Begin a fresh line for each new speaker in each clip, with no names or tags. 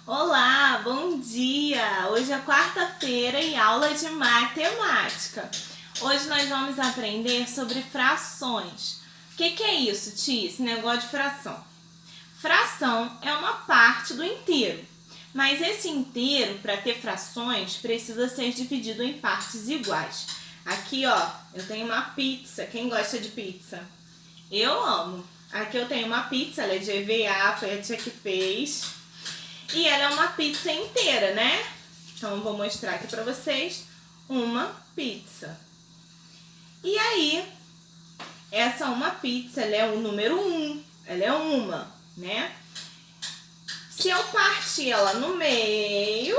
Olá, bom dia! Hoje é quarta-feira e aula de matemática. Hoje nós vamos aprender sobre frações. O que é isso, tia? Esse negócio de fração. Fração é uma parte do inteiro, mas esse inteiro, para ter frações, precisa ser dividido em partes iguais. Aqui, ó, eu tenho uma pizza. Quem gosta de pizza? Eu amo. Aqui eu tenho uma pizza, ela é de EVA, foi a tia que fez. E ela é uma pizza inteira, né? Então, eu vou mostrar aqui pra vocês uma pizza. E aí, essa uma pizza, ela é o número 1. Ela é uma, né? Se eu partir ela no meio,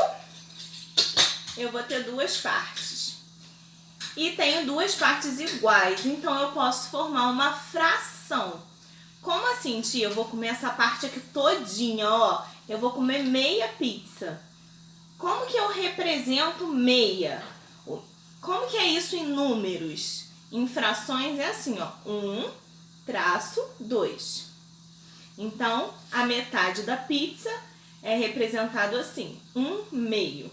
eu vou ter duas partes. E tenho duas partes iguais, então eu posso formar uma fração. Como assim, tia? Eu vou comer essa parte aqui todinha, ó. Eu vou comer meia pizza. Como que eu represento meia? Como que é isso em números? Em frações é assim, ó. 1-2. Então, a metade da pizza é representado assim, 1/2.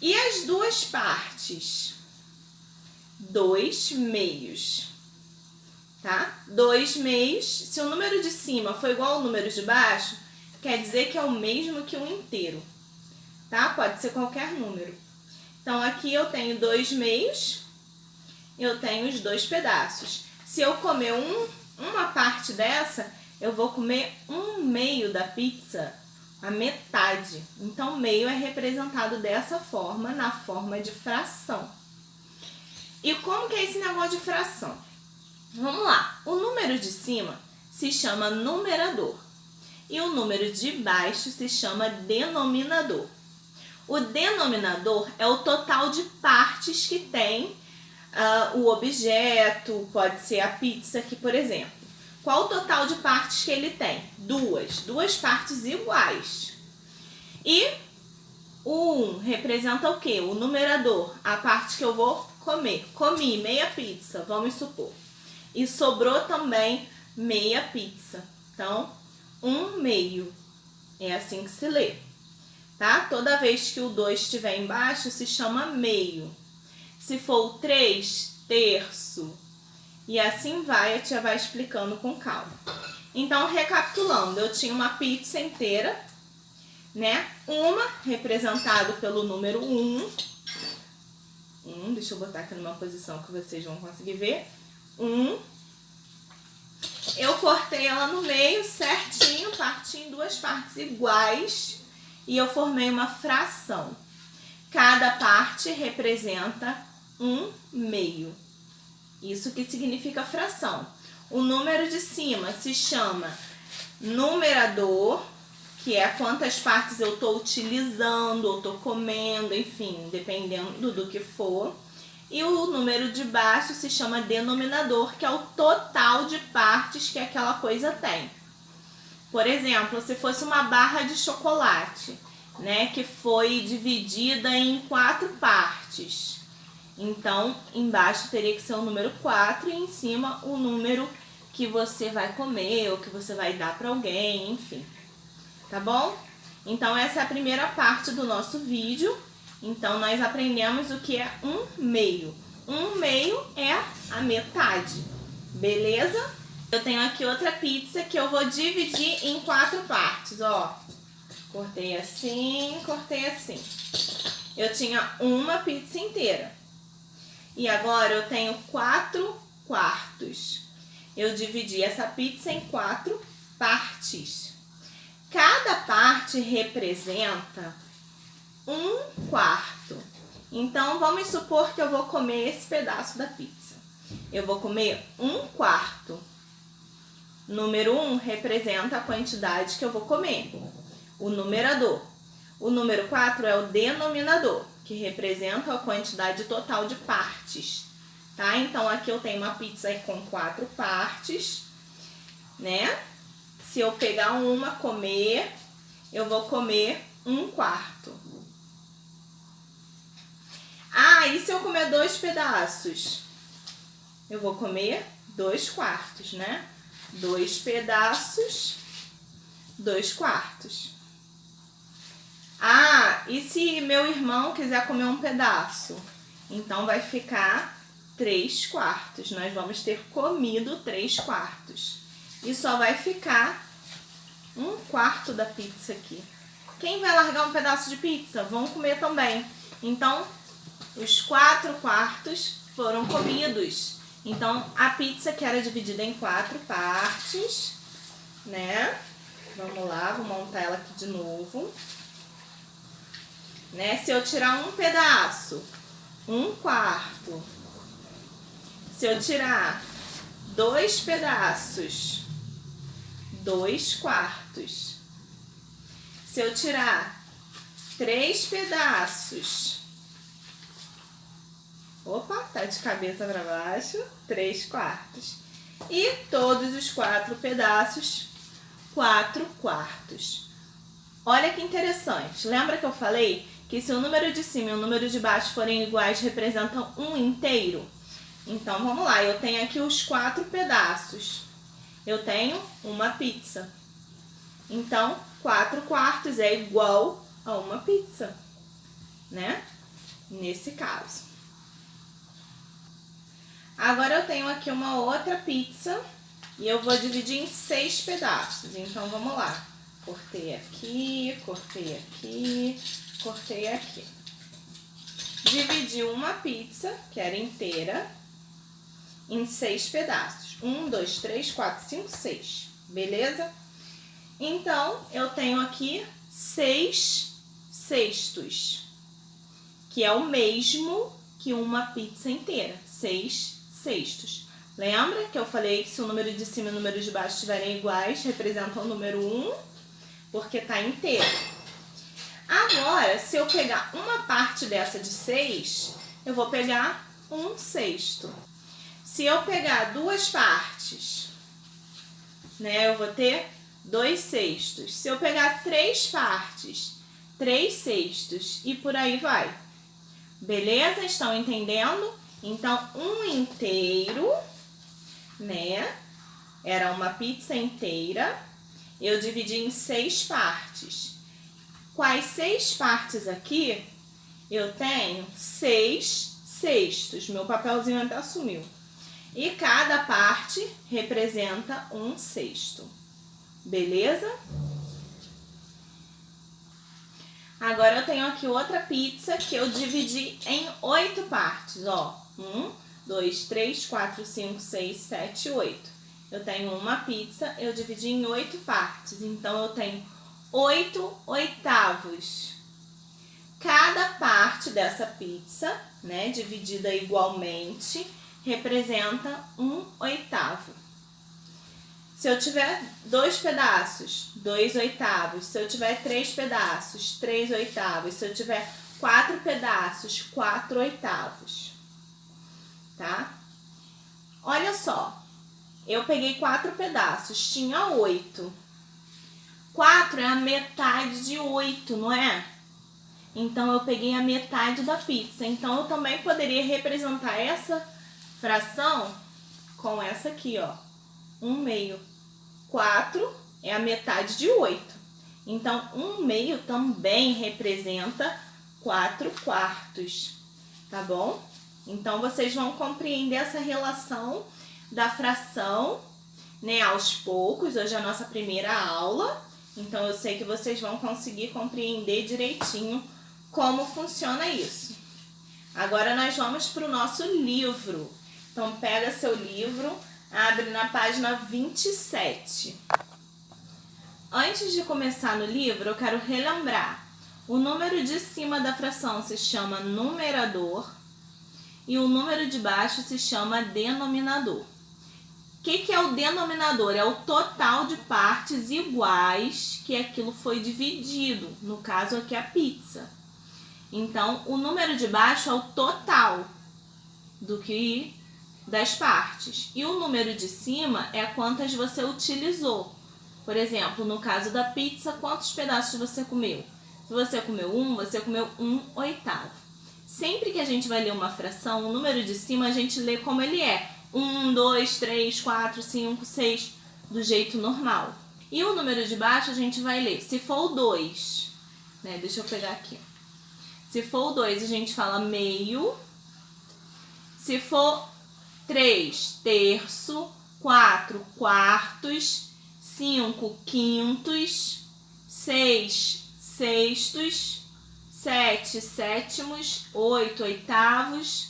E as duas partes? 2/2. Tá? 2/2, se o número de cima for igual ao número de baixo, quer dizer que é o mesmo que o inteiro, tá? Pode ser qualquer número. Então, aqui eu tenho 2/2, eu tenho os dois pedaços. Se eu comer uma parte dessa, eu vou comer 1/2 da pizza, a metade. Então, meio é representado dessa forma, na forma de fração. E como que é esse negócio de fração? Vamos lá, o número de cima se chama numerador e o número de baixo se chama denominador. O denominador é o total de partes que tem o objeto, pode ser a pizza aqui, por exemplo. Qual o total de partes que ele tem? Duas partes iguais. E o 1 representa o quê? O numerador, a parte que eu vou comer. Comi meia pizza, vamos supor. E sobrou também meia pizza. Então, 1/2. É assim que se lê. Tá? Toda vez que o 2 estiver embaixo, se chama meio. Se for o 3, terço. E assim vai, a tia vai explicando com calma. Então, recapitulando, eu tinha uma pizza inteira, né? Uma representado pelo número 1. Deixa eu botar aqui numa posição que vocês vão conseguir ver. 1. Eu cortei ela no meio certinho, parti em duas partes iguais e eu formei uma fração. Cada parte representa 1/2. Isso que significa fração. O número de cima se chama numerador, que é quantas partes eu estou utilizando, ou estou comendo, enfim, dependendo do que for. E o número de baixo se chama denominador, que é o total de partes que aquela coisa tem. Por exemplo, se fosse uma barra de chocolate, né, que foi dividida em 4 partes. Então, embaixo teria que ser o número 4 e em cima o número que você vai comer ou que você vai dar para alguém, enfim. Tá bom? Então, essa é a primeira parte do nosso vídeo. Então, nós aprendemos o que é 1/2. 1/2 é a metade, beleza? Eu tenho aqui outra pizza que eu vou dividir em 4 partes, ó. Cortei assim, cortei assim. Eu tinha uma pizza inteira. E agora eu tenho 4 quartos. Eu dividi essa pizza em 4 partes. Cada parte representa 1/4. Então, vamos supor que eu vou comer esse pedaço da pizza. Eu vou comer 1/4. Número 1 representa a quantidade que eu vou comer, o numerador. O número 4 é o denominador, que representa a quantidade total de partes. Tá? Então, aqui eu tenho uma pizza com 4 partes, né? Se eu pegar uma, comer, eu vou comer 1/4. Ah, e se eu comer 2 pedaços? Eu vou comer 2/4, né? 2 pedaços, 2/4. E se meu irmão quiser comer um pedaço? Então vai ficar 3/4. Nós vamos ter comido 3/4. E só vai ficar 1/4 da pizza aqui. Quem vai largar um pedaço de pizza? Vão comer também. Então, os 4/4 foram comidos. Então, a pizza que era dividida em 4 partes, né? Vamos lá, vou montar ela aqui de novo. Né? Se eu tirar um pedaço, 1/4. Se eu tirar 2 pedaços, 2/4. Se eu tirar 3 pedaços, opa, tá de cabeça para baixo, 3/4. E todos os 4 pedaços, 4/4. Olha que interessante. Lembra que eu falei que se o número de cima e o número de baixo forem iguais, representam um inteiro? Então, vamos lá. Eu tenho aqui os 4 pedaços. Eu tenho uma pizza. Então, 4/4 é igual a uma pizza, né? Nesse caso. Agora eu tenho aqui uma outra pizza e eu vou dividir em 6 pedaços. Então, vamos lá. Cortei aqui, cortei aqui, cortei aqui. Dividi uma pizza, que era inteira, em 6 pedaços. 1, 2, 3, 4, 5, 6. Beleza? Então, eu tenho aqui 6 cestos, que é o mesmo que uma pizza inteira. 6 cestos. Lembra que eu falei que se o número de cima e o número de baixo estiverem iguais, representam o número 1, porque está inteiro. Agora, se eu pegar uma parte dessa de 6, eu vou pegar 1/6. Se eu pegar 2 partes, né, eu vou ter 2/6. Se eu pegar 3 partes, 3/6 e por aí vai. Beleza? Estão entendendo? Então, um inteiro, né? Era uma pizza inteira. Eu dividi em 6 partes. Quais 6 partes aqui? Eu tenho 6 cestos. Meu papelzinho até sumiu. E cada parte representa 1/6. Beleza? Agora eu tenho aqui outra pizza que eu dividi em 8 partes, ó. 1, 2, 3, 4, 5, 6, 7, 8. Eu tenho uma pizza, eu dividi em 8 partes, então eu tenho 8/8. Cada parte dessa pizza, né, dividida igualmente, representa 1/8. Se eu tiver 2 pedaços, 2/8. Se eu tiver 3 pedaços, 3/8. Se eu tiver 4 pedaços, 4/8. Tá? Olha só, eu peguei 4 pedaços, tinha 8. 4 é a metade de 8, não é? Então, eu peguei a metade da pizza. Então, eu também poderia representar essa fração com essa aqui, ó. 1/2. 4 é a metade de 8. Então, 1/2 também representa 4/4. Tá bom? Então, vocês vão compreender essa relação da fração, né, aos poucos. Hoje é a nossa primeira aula. Então, eu sei que vocês vão conseguir compreender direitinho como funciona isso. Agora, nós vamos para o nosso livro. Então, pega seu livro, abre na página 27. Antes de começar no livro, eu quero relembrar. O número de cima da fração se chama numerador e o número de baixo se chama denominador. O que é o denominador? É o total de partes iguais que aquilo foi dividido. No caso aqui, a pizza. Então, o número de baixo é o total das partes. E o número de cima é quantas você utilizou. Por exemplo, no caso da pizza, quantos pedaços você comeu? Se você comeu 1, você comeu 1/8. Sempre que a gente vai ler uma fração, o número de cima a gente lê como ele é. 1, 2, 3, 4, 5, 6, do jeito normal. E o número de baixo a gente vai ler, se for o 2, né? Deixa eu pegar aqui. Se for o 2, a gente fala meio. Se for 3, terço. 4, quartos. 5, quintos. 6, sextos. 7, sétimos. 8, oitavos.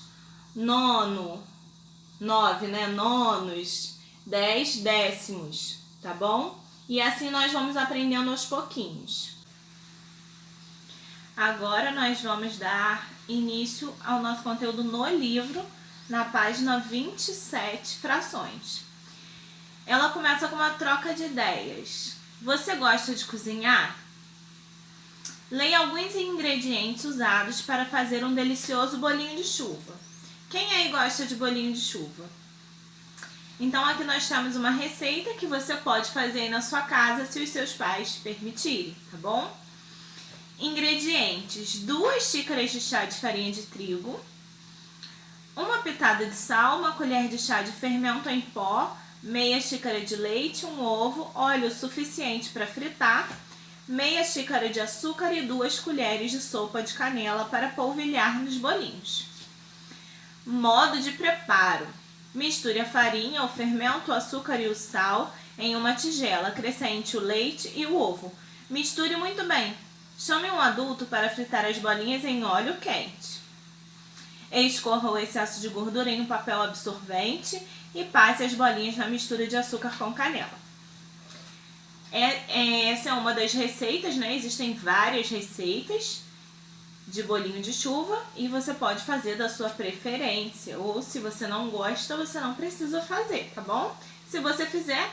9, né? Nonos. 10, décimos, tá bom? E assim nós vamos aprendendo aos pouquinhos. Agora nós vamos dar início ao nosso conteúdo no livro, na página 27, frações. Ela começa com uma troca de ideias. Você gosta de cozinhar? Leia alguns ingredientes usados para fazer um delicioso bolinho de chuva. Quem aí gosta de bolinho de chuva? Então aqui nós temos uma receita que você pode fazer aí na sua casa se os seus pais permitirem, tá bom? Ingredientes: 2 xícaras de chá de farinha de trigo, 1 pitada de sal, 1 colher de chá de fermento em pó, meia xícara de leite, 1 ovo, óleo suficiente para fritar, meia xícara de açúcar e 2 colheres de sopa de canela para polvilhar nos bolinhos. Modo de preparo: misture a farinha, o fermento, o açúcar e o sal em uma tigela, acrescente o leite e o ovo. Misture muito bem. Chame um adulto para fritar as bolinhas em óleo quente. Escorra o excesso de gordura em um papel absorvente e passe as bolinhas na mistura de açúcar com canela. Essa é uma das receitas, né? Existem várias receitas de bolinho de chuva e você pode fazer da sua preferência. Ou se você não gosta, você não precisa fazer, tá bom? Se você fizer,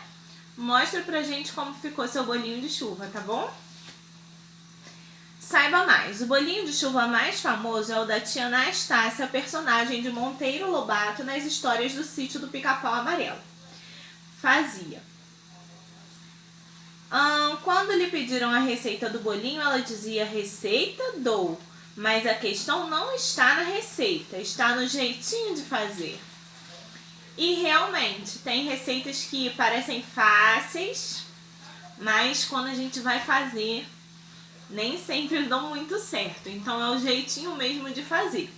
mostra pra gente como ficou seu bolinho de chuva, tá bom? Saiba mais. O bolinho de chuva mais famoso é o da tia Anastácia, personagem de Monteiro Lobato nas histórias do Sítio do Pica-Pau Amarelo. Fazia. Quando lhe pediram a receita do bolinho, ela dizia: receita dou, mas a questão não está na receita, está no jeitinho de fazer. E realmente, tem receitas que parecem fáceis, mas quando a gente vai fazer, nem sempre dão muito certo. Então é o jeitinho mesmo de fazer.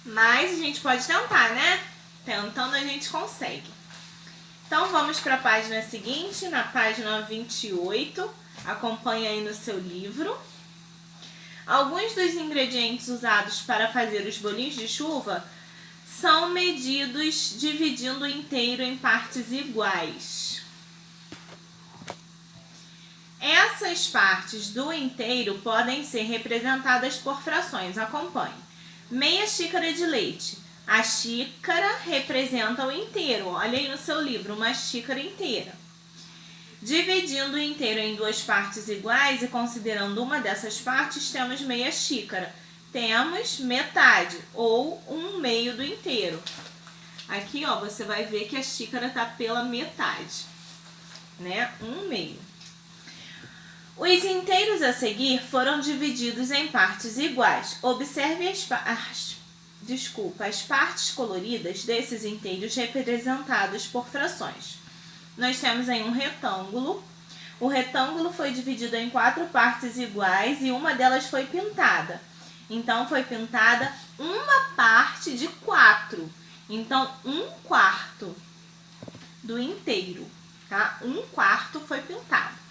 Mas a gente pode tentar, né? Tentando a gente consegue. Então vamos para a página seguinte, na página 28. Acompanha aí no seu livro. Alguns dos ingredientes usados para fazer os bolinhos de chuva são medidos dividindo o inteiro em partes iguais. Essas partes do inteiro podem ser representadas por frações. Acompanhe. Meia xícara de leite. A xícara representa o inteiro. Olha aí no seu livro, uma xícara inteira. Dividindo o inteiro em 2 partes iguais e considerando uma dessas partes, temos meia xícara. Temos metade ou 1/2 do inteiro. Aqui, ó, você vai ver que a xícara está pela metade, né? 1/2. Os inteiros a seguir foram divididos em partes iguais. Observe as partes coloridas desses inteiros representados por frações. Nós temos aí um retângulo. O retângulo foi dividido em 4 partes iguais e uma delas foi pintada. Então, foi pintada uma parte de 4. Então, 1/4 do inteiro, tá? 1/4 foi pintado.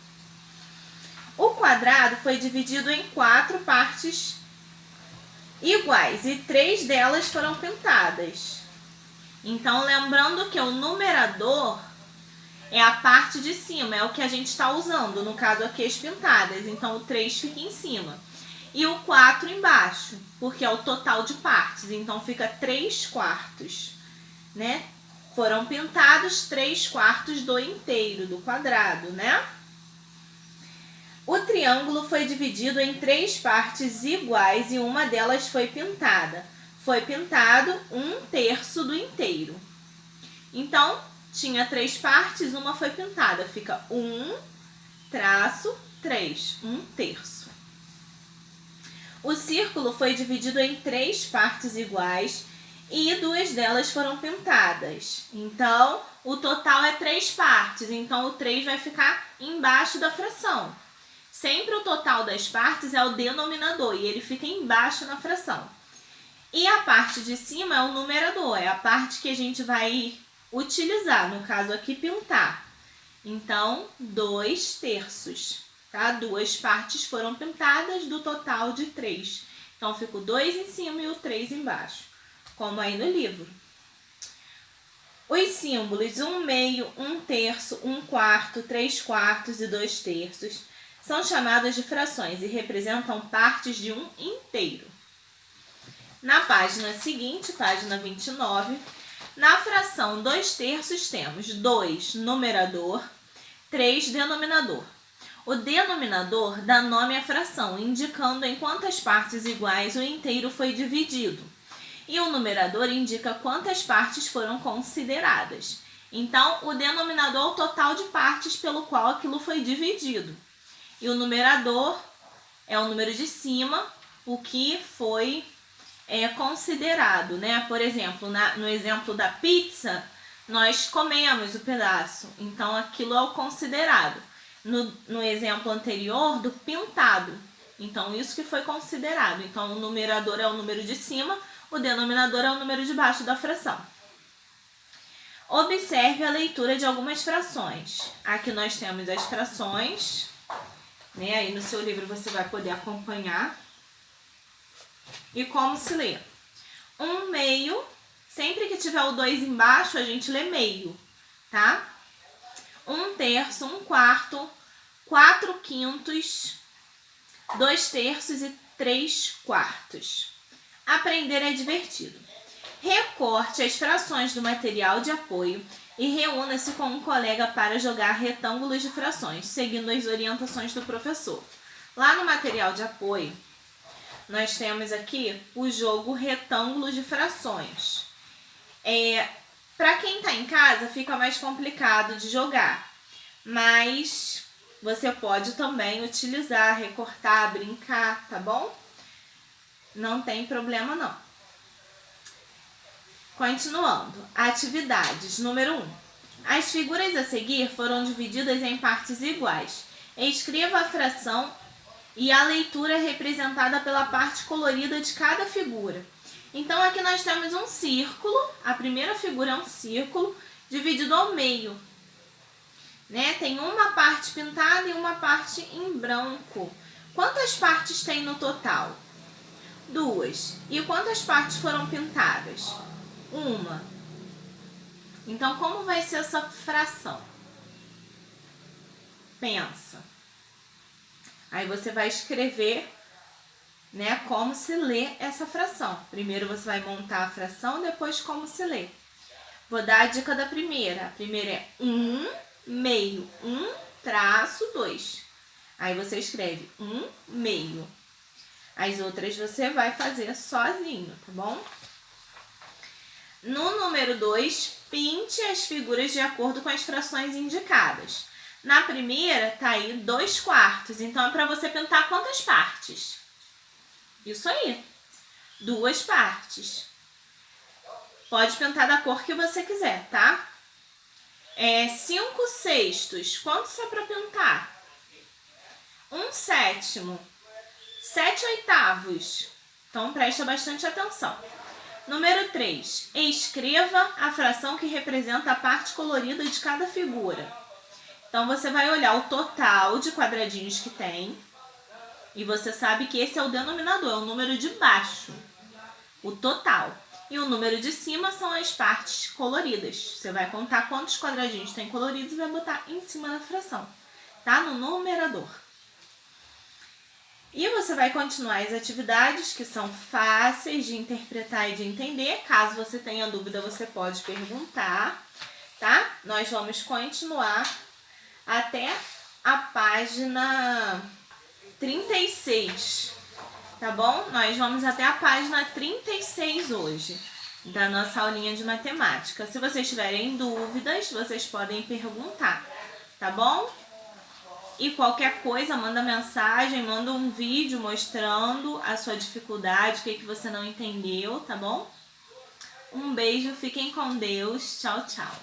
O quadrado foi dividido em 4 partes iguais e 3 delas foram pintadas. Então, lembrando que o numerador é a parte de cima, é o que a gente está usando, no caso aqui as pintadas. Então, o 3 fica em cima. E o 4 embaixo, porque é o total de partes. Então, fica 3/4, né? Foram pintados 3/4 do inteiro, do quadrado, né? O triângulo foi dividido em 3 partes iguais e uma delas foi pintada. Foi pintado 1/3 do inteiro. Então, tinha 3 partes, uma foi pintada. Fica 1/3, 1/3. O círculo foi dividido em 3 partes iguais e 2 delas foram pintadas. Então, o total é 3 partes. Então, o 3 vai ficar embaixo da fração. sempre o total das partes é o denominador e ele fica embaixo na fração. E a parte de cima é o numerador, é a parte que a gente vai utilizar, no caso aqui, pintar. Então, 2/3, tá? 2 partes foram pintadas do total de 3. Então, fica o 2 em cima e o 3 embaixo, como aí no livro. Os símbolos 1/2, 1/3, 1/4, 3/4 e 2/3 são chamados de frações e representam partes de um inteiro. Na página seguinte, página 29, na fração 2/3 temos 2 numerador, 3 denominador. O denominador dá nome à fração, indicando em quantas partes iguais o inteiro foi dividido. E o numerador indica quantas partes foram consideradas. Então, o denominador é o total de partes pelo qual aquilo foi dividido. E o numerador é o número de cima, o que foi considerado, né? Por exemplo, no exemplo da pizza, nós comemos o pedaço, então aquilo é o considerado. No exemplo anterior, do pintado, então isso que foi considerado. Então o numerador é o número de cima, o denominador é o número de baixo da fração. Observe a leitura de algumas frações. Aqui nós temos as frações, né? Aí no seu livro você vai poder acompanhar. E como se lê? 1/2, sempre que tiver o 2 embaixo, a gente lê meio, tá? 1/3, 1/4, 4/5, 2/3 e 3/4. Aprender é divertido. Recorte as frações do material de apoio e reúna-se com um colega para jogar retângulos de frações, seguindo as orientações do professor. Lá no material de apoio, nós temos aqui o jogo retângulo de frações. Para quem está em casa, fica mais complicado de jogar, mas você pode também utilizar, recortar, brincar, tá bom? Não tem problema não. Continuando, atividades. Número 1. As figuras a seguir foram divididas em partes iguais. Escreva a fração e a leitura representada pela parte colorida de cada figura. Então, aqui nós temos um círculo, a primeira figura é um círculo dividido ao meio, né? Tem uma parte pintada e uma parte em branco. Quantas partes tem no total? 2. E quantas partes foram pintadas? 1. Então, como vai ser essa fração? Pensa. Aí você vai escrever, né, como se lê essa fração. Primeiro você vai montar a fração, depois como se lê. Vou dar a dica da primeira. A primeira é 1/2, 1-2. Aí você escreve 1/2. As outras você vai fazer sozinho, tá bom? No número 2, pinte as figuras de acordo com as frações indicadas. Na primeira, tá aí 2/4. Então, é para você pintar quantas partes? Isso aí. 2 partes. Pode pintar da cor que você quiser, tá? 5/6. Quantos é para pintar? 1/7. 7/8. Então, presta bastante atenção. Número 3. Escreva a fração que representa a parte colorida de cada figura. Então, você vai olhar o total de quadradinhos que tem. E você sabe que esse é o denominador, é o número de baixo. O total. E o número de cima são as partes coloridas. Você vai contar quantos quadradinhos tem coloridos e vai botar em cima da fração. Tá? No numerador. E você vai continuar as atividades que são fáceis de interpretar e de entender. Caso você tenha dúvida, você pode perguntar, tá? Nós vamos continuar até a página 36, tá bom? Nós vamos até a página 36 hoje, da nossa aulinha de matemática. Se vocês tiverem dúvidas, vocês podem perguntar, tá bom? E qualquer coisa, manda mensagem, manda um vídeo mostrando a sua dificuldade, o que você não entendeu, tá bom? Um beijo, fiquem com Deus. Tchau, tchau.